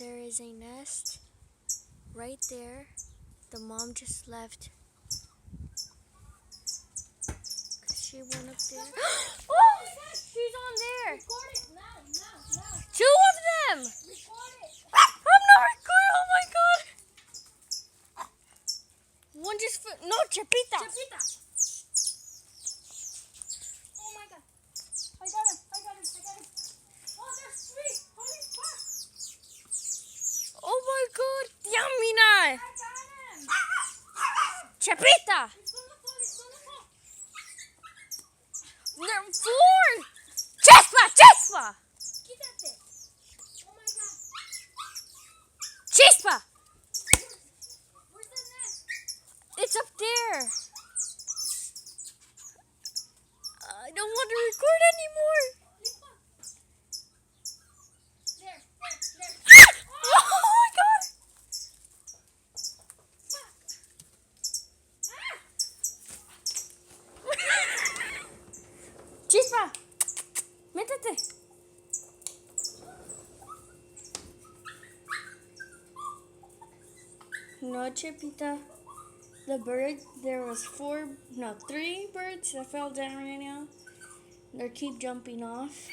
There is a nest right there. The mom just left. She went up there. Oh, she's on there. Record it now. Two of them. Record it. I'm not recording. Oh my god. One just no, Chapita. Oh my god. I got him. Oh, there's three. Holy fuck. Oh my god. Yamina. I got him. Chapita. He's gonna fall. There are four. Chispa. Quítate. Oh my god. Chispa. Where's the nest? It's up there. I don't want to record anymore. There. Oh my god. Chispa. Métete. No, Chipita. The bird, there was three birds that fell down right now. They keep jumping off.